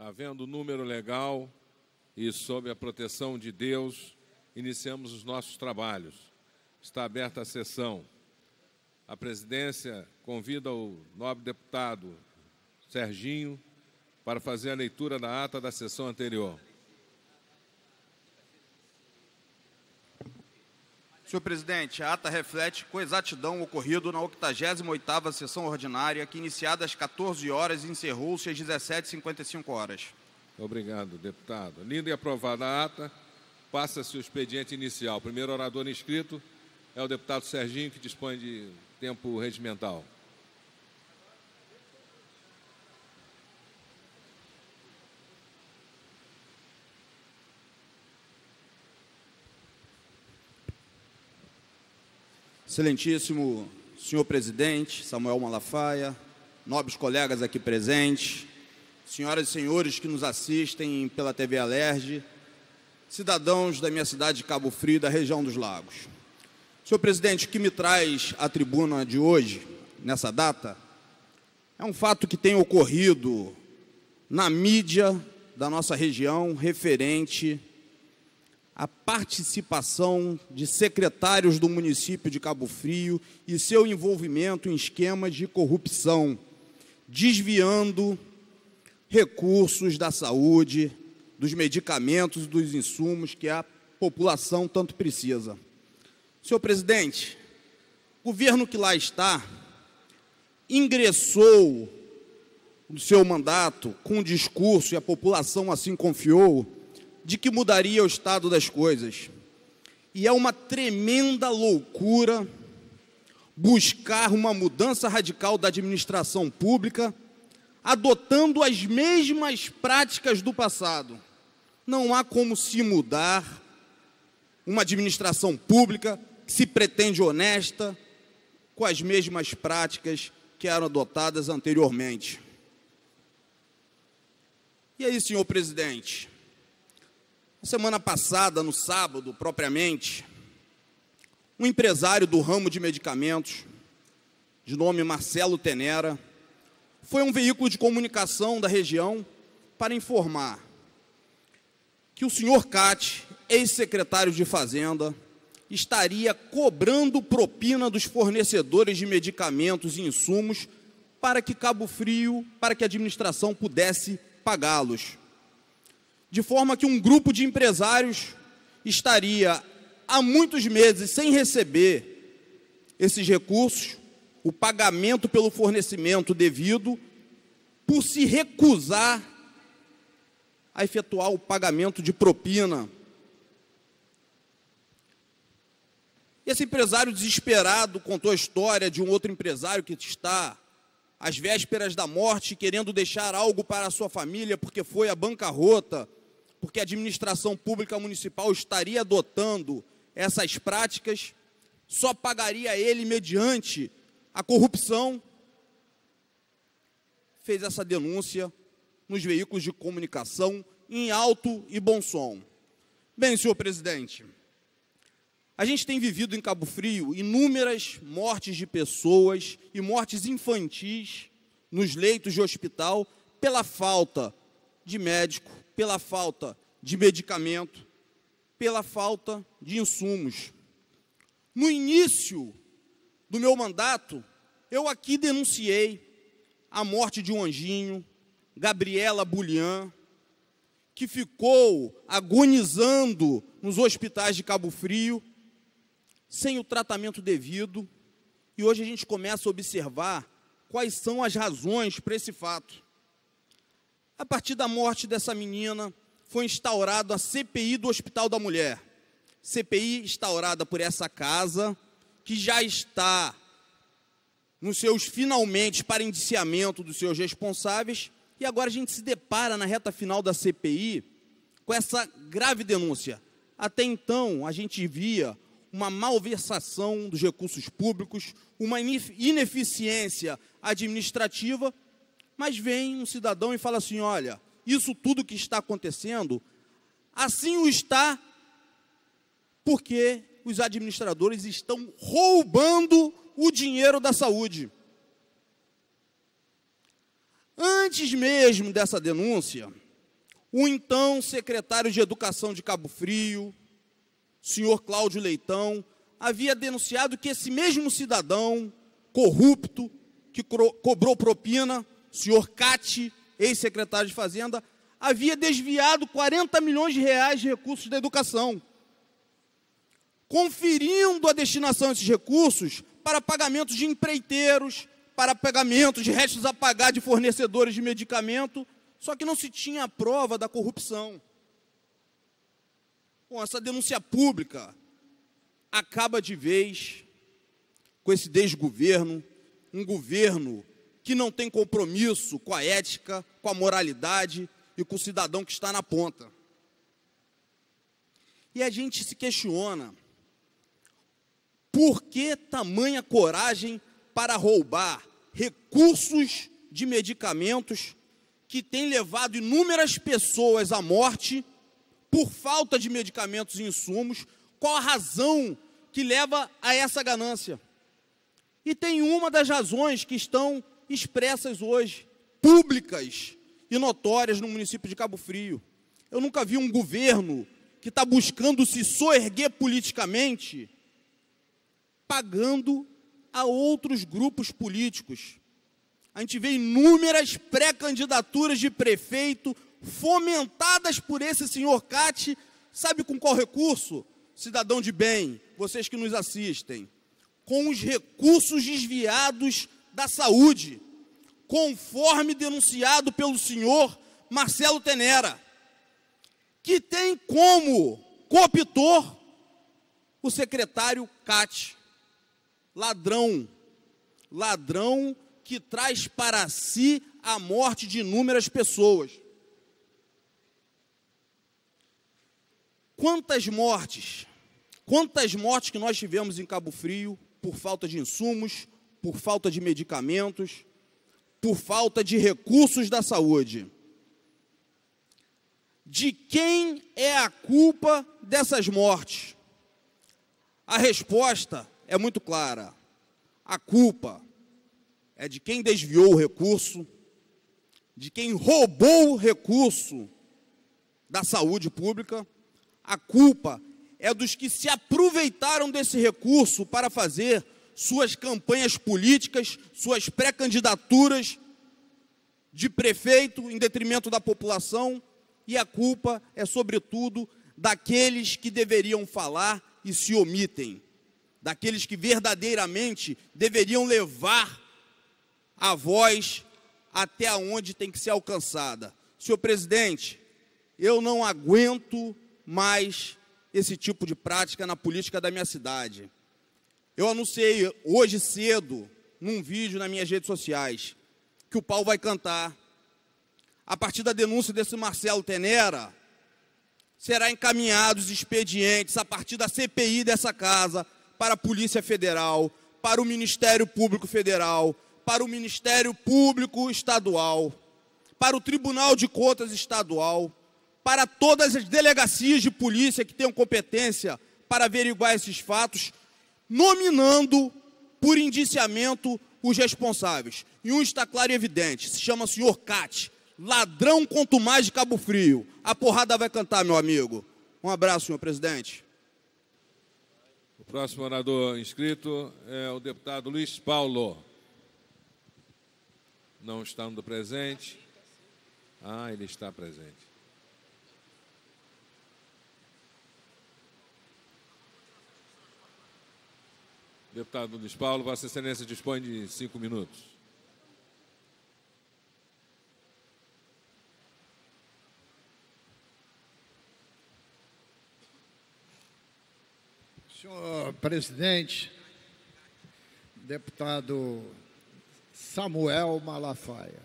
Havendo número legal e sob a proteção de Deus, iniciamos os nossos trabalhos. Está aberta a sessão. A presidência convida o nobre deputado Serginho para fazer a leitura da ata da sessão anterior. Senhor presidente, a ata reflete com exatidão o ocorrido na 88ª sessão ordinária, que iniciada às 14 horas e encerrou-se às 17h55. Obrigado, deputado. Lida e aprovada a ata, passa-se o expediente inicial. O primeiro orador inscrito é o deputado Serginho, que dispõe de tempo regimental. Excelentíssimo senhor presidente Samuel Malafaia, nobres colegas aqui presentes, senhoras e senhores que nos assistem pela TV Alerj, cidadãos da minha cidade de Cabo Frio e da região dos Lagos. Senhor presidente, o que me traz à tribuna de hoje, nessa data, é um fato que tem ocorrido na mídia da nossa região referente à participação de secretários do município de Cabo Frio e seu envolvimento em esquemas de corrupção, desviando recursos da saúde, dos medicamentos e dos insumos que a população tanto precisa. Senhor presidente, o governo que lá está ingressou no seu mandato com um discurso, e a população assim confiou, de que mudaria o estado das coisas. E é uma tremenda loucura buscar uma mudança radical da administração pública, adotando as mesmas práticas do passado. Não há como se mudar uma administração pública que se pretende honesta com as mesmas práticas que eram adotadas anteriormente. E aí, senhor presidente, na semana passada, no sábado, propriamente, um empresário do ramo de medicamentos, de nome Marcelo Tenera, foi a um veículo de comunicação da região para informar que o senhor Cate, ex-secretário de Fazenda, estaria cobrando propina dos fornecedores de medicamentos e insumos para que Cabo Frio, para que a administração pudesse pagá-los. De forma que um grupo de empresários estaria há muitos meses sem receber esses recursos, o pagamento pelo fornecimento devido, por se recusar a efetuar o pagamento de propina. Esse empresário desesperado contou a história de um outro empresário que está às vésperas da morte, querendo deixar algo para a sua família, porque foi à bancarrota, porque a administração pública municipal estaria adotando essas práticas, só pagaria ele mediante a corrupção. Fez essa denúncia nos veículos de comunicação em alto e bom som. Bem, senhor presidente, a gente tem vivido em Cabo Frio inúmeras mortes de pessoas e mortes infantis nos leitos de hospital pela falta de médico, pela falta de medicamento, pela falta de insumos. No início do meu mandato, eu aqui denunciei a morte de um anjinho, Gabriela Bulian, que ficou agonizando nos hospitais de Cabo Frio, sem o tratamento devido, e hoje a gente começa a observar quais são as razões para esse fato. A partir da morte dessa menina, foi instaurada a CPI do Hospital da Mulher. CPI instaurada por essa casa, que já está nos seus finalmente para indiciamento dos seus responsáveis, e agora a gente se depara na reta final da CPI com essa grave denúncia. Até então, a gente via uma malversação dos recursos públicos, uma ineficiência administrativa, mas vem um cidadão e fala assim: olha, isso tudo que está acontecendo, assim o está porque os administradores estão roubando o dinheiro da saúde. Antes mesmo dessa denúncia, O então secretário de Educação de Cabo Frio, senhor Cláudio Leitão, havia denunciado que esse mesmo cidadão corrupto, que cobrou propina, senhor Cati, ex-secretário de Fazenda, havia desviado 40 milhões de reais de recursos da educação, conferindo a destinação desses recursos para pagamentos de empreiteiros, para pagamentos de restos a pagar de fornecedores de medicamento, só que não se tinha a prova da corrupção. Bom, essa denúncia pública acaba de vez com esse desgoverno, um governo que não tem compromisso com a ética, com a moralidade e com o cidadão que está na ponta. E a gente se questiona, por que tamanha coragem para roubar recursos de medicamentos que têm levado inúmeras pessoas à morte por falta de medicamentos e insumos? Qual a razão que leva a essa ganância? E tem uma das razões que estão expressas hoje, públicas e notórias no município de Cabo Frio. Eu nunca vi um governo que está buscando se soerguer politicamente, pagando a outros grupos políticos. A gente vê inúmeras pré-candidaturas de prefeito fomentadas por esse senhor Cati, sabe com qual recurso? Cidadão de bem, vocês que nos assistem, com os recursos desviados da saúde, conforme denunciado pelo senhor Marcelo Tenera, que tem como cooptor o secretário Cati, ladrão que traz para si a morte de inúmeras pessoas. Quantas mortes que nós tivemos em Cabo Frio por falta de insumos, por falta de medicamentos, por falta de recursos da saúde. De quem é a culpa dessas mortes? A resposta é muito clara. A culpa é de quem desviou o recurso, de quem roubou o recurso da saúde pública. A culpa é dos que se aproveitaram desse recurso para fazer suas campanhas políticas, suas pré-candidaturas de prefeito em detrimento da população. E a culpa é, sobretudo, daqueles que deveriam falar e se omitem, daqueles que verdadeiramente deveriam levar a voz até onde tem que ser alcançada. Senhor presidente, eu não aguento mais esse tipo de prática na política da minha cidade. Eu anunciei hoje cedo, num vídeo nas minhas redes sociais, que o pau vai cantar. A partir da denúncia desse Marcelo Tenera, será encaminhados expedientes a partir da CPI dessa casa para a Polícia Federal, para o Ministério Público Federal, para o Ministério Público Estadual, para o Tribunal de Contas Estadual, para todas as delegacias de polícia que tenham competência para averiguar esses fatos, nominando por indiciamento os responsáveis. E um está claro e evidente, se chama senhor Cati, ladrão quanto mais de Cabo Frio. A porrada vai cantar, meu amigo. Um abraço, senhor presidente. O próximo orador inscrito é o deputado Luiz Paulo. Não estando presente. Ele está presente. Deputado Luiz Paulo, Vossa Excelência dispõe de 5 minutos. Senhor presidente, deputado Samuel Malafaia,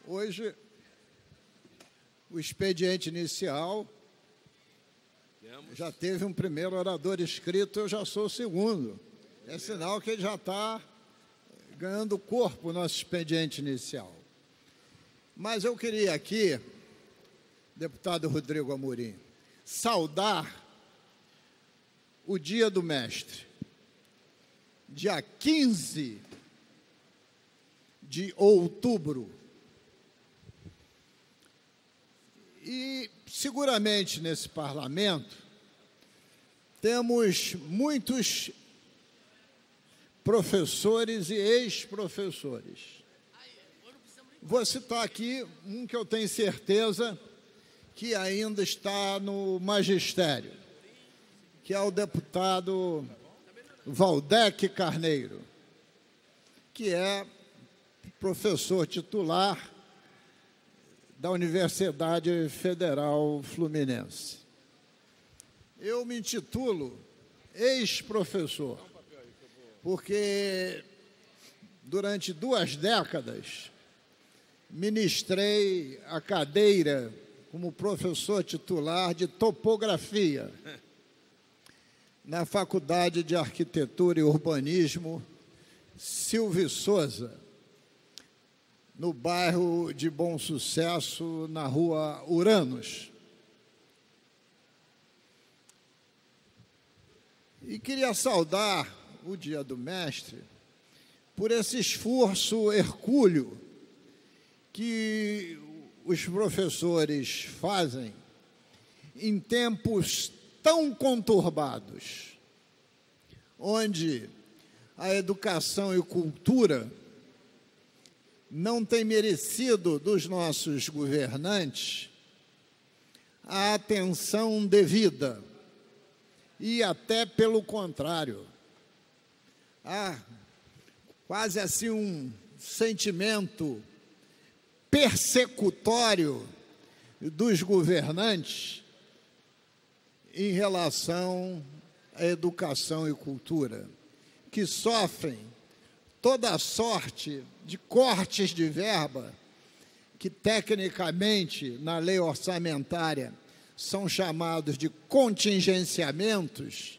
hoje o expediente inicial já teve um primeiro orador inscrito, eu já sou o segundo. É sinal que ele já está ganhando corpo o nosso expediente inicial. Mas eu queria aqui, deputado Rodrigo Amorim, saudar o Dia do Mestre, dia 15 de outubro. Seguramente, nesse parlamento, temos muitos professores e ex-professores. Vou citar aqui um que eu tenho certeza que ainda está no magistério, que é o deputado Valdec Carneiro, que é professor titular da Universidade Federal Fluminense. Eu me intitulo ex-professor, porque durante 2 décadas ministrei a cadeira como professor titular de topografia na Faculdade de Arquitetura e Urbanismo Silvio Souza, no bairro de Bom Sucesso, na rua Uranos. E queria saudar o Dia do Mestre por esse esforço hercúleo que os professores fazem em tempos tão conturbados, onde a educação e cultura não têm merecido dos nossos governantes a atenção devida, e até pelo contrário. Há quase assim um sentimento persecutório dos governantes em relação à educação e cultura, que sofrem toda sorte de cortes de verba, que tecnicamente, na lei orçamentária, são chamados de contingenciamentos,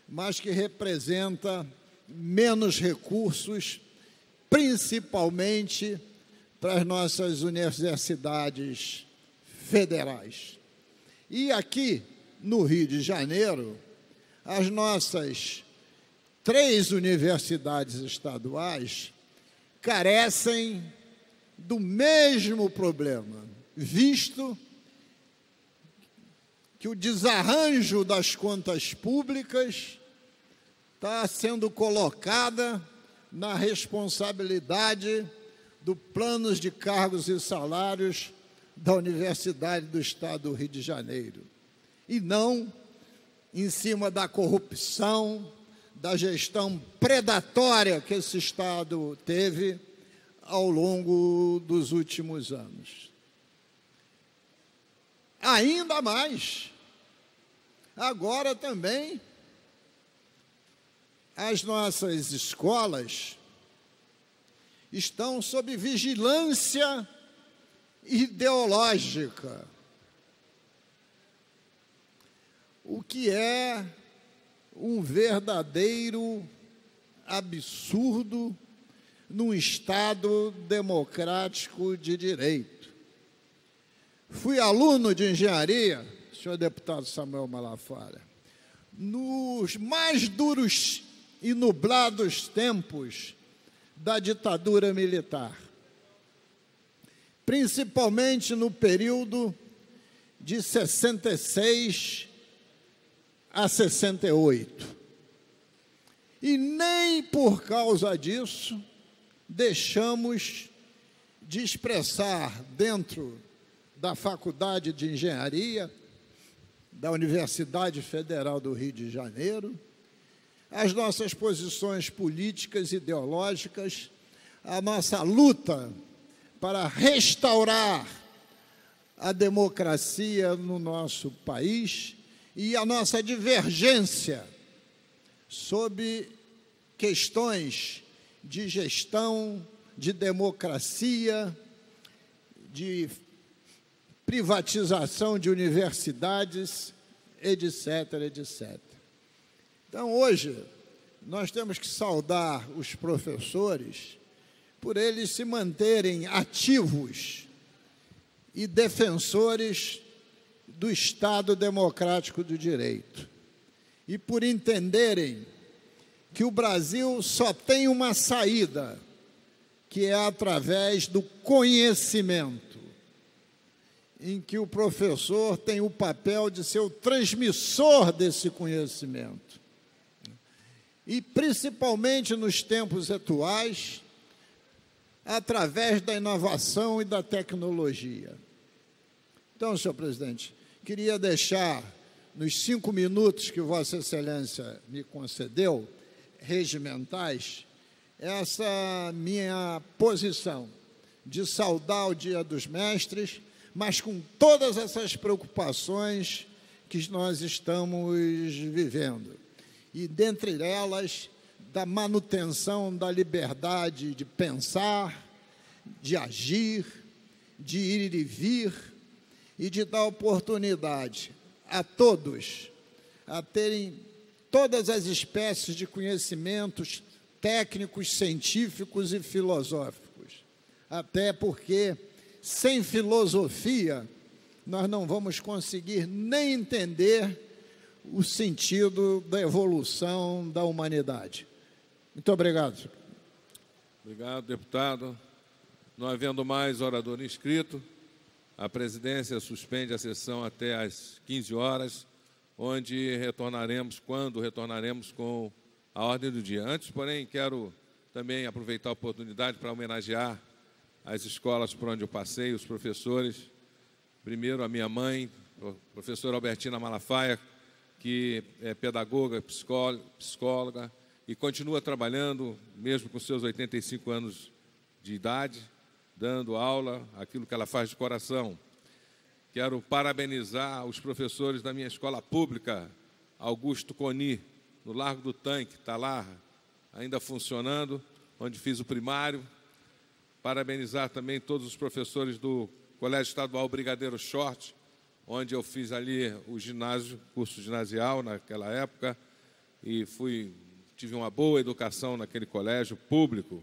mas que representa menos recursos, principalmente para as nossas universidades federais. E aqui, no Rio de Janeiro, as nossas 3 universidades estaduais carecem do mesmo problema, visto que o desarranjo das contas públicas está sendo colocada na responsabilidade do planos de cargos e salários da Universidade do Estado do Rio de Janeiro, e não em cima da corrupção, da gestão predatória que esse Estado teve ao longo dos últimos anos. Ainda mais, agora também, as nossas escolas estão sob vigilância ideológica, o que é um verdadeiro absurdo num Estado democrático de direito. Fui aluno de engenharia, senhor deputado Samuel Malafaia, nos mais duros e nublados tempos da ditadura militar, principalmente no período de 66 a 68. E nem por causa disso deixamos de expressar dentro da Faculdade de Engenharia da Universidade Federal do Rio de Janeiro as nossas posições políticas e ideológicas, a nossa luta para restaurar a democracia no nosso país e a nossa divergência sobre questões de gestão, de democracia, de privatização de universidades, etc., etc. Então, hoje, nós temos que saudar os professores por eles se manterem ativos e defensores do Estado democrático do direito, e por entenderem que o Brasil só tem uma saída, que é através do conhecimento, em que o professor tem o papel de ser o transmissor desse conhecimento. E, principalmente nos tempos atuais, através da inovação e da tecnologia. Então, senhor presidente, queria deixar, nos 5 minutos que Vossa Excelência me concedeu, regimentais, essa minha posição de saudar o Dia dos Mestres, mas com todas essas preocupações que nós estamos vivendo. E, dentre elas, da manutenção da liberdade de pensar, de agir, de ir e vir, e de dar oportunidade a todos a terem todas as espécies de conhecimentos técnicos, científicos e filosóficos. Até porque, sem filosofia, nós não vamos conseguir nem entender o sentido da evolução da humanidade. Muito obrigado, senhor. Obrigado, deputado. Não havendo mais orador inscrito, a presidência suspende a sessão até às 15 horas, onde retornaremos, com a ordem do dia. Antes, porém, quero também aproveitar a oportunidade para homenagear as escolas por onde eu passei, os professores. Primeiro, a minha mãe, a professora Albertina Malafaia, que é pedagoga, psicóloga, e continua trabalhando, mesmo com seus 85 anos de idade, dando aula, aquilo que ela faz de coração. Quero parabenizar os professores da minha escola pública, Augusto Coni, no Largo do Tanque, está lá, ainda funcionando, onde fiz o primário. Parabenizar também todos os professores do Colégio Estadual Brigadeiro Short, onde eu fiz ali o ginásio, curso ginasial naquela época, e tive uma boa educação naquele colégio público.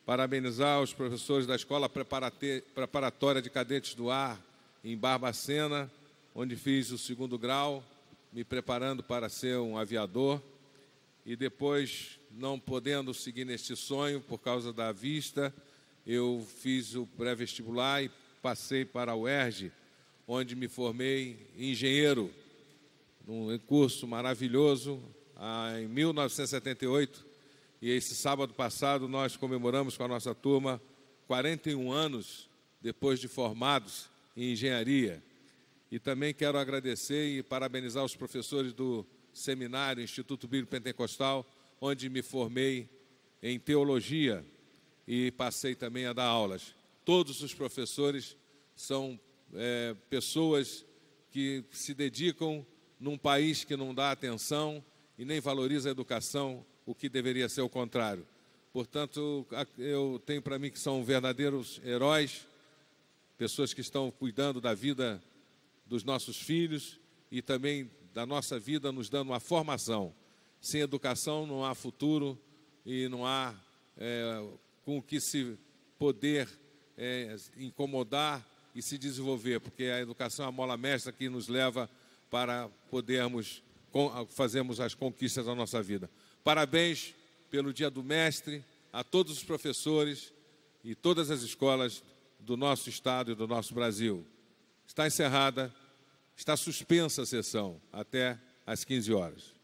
Parabenizar os professores da Escola Preparatória de Cadetes do Ar, em Barbacena, onde fiz o 2º grau, me preparando para ser um aviador, e depois, não podendo seguir neste sonho por causa da vista, eu fiz o pré-vestibular e passei para a UERJ, onde me formei engenheiro, num curso maravilhoso, em 1978, e esse sábado passado nós comemoramos com a nossa turma 41 anos depois de formados em engenharia. E também quero agradecer e parabenizar os professores do seminário Instituto Bíblico Pentecostal, onde me formei em teologia e passei também a dar aulas. Todos os professores são pessoas que se dedicam num país que não dá atenção e nem valoriza a educação, o que deveria ser o contrário. Portanto, eu tenho para mim que são verdadeiros heróis, pessoas que estão cuidando da vida dos nossos filhos e também da nossa vida, nos dando uma formação. Sem educação não há futuro e não há com o que se poder incomodar e se desenvolver, porque a educação é a mola mestra que nos leva para podermos fazermos as conquistas da nossa vida. Parabéns pelo Dia do Mestre a todos os professores e todas as escolas do nosso estado e do nosso Brasil. Está encerrada, está suspensa a sessão até às 15 horas.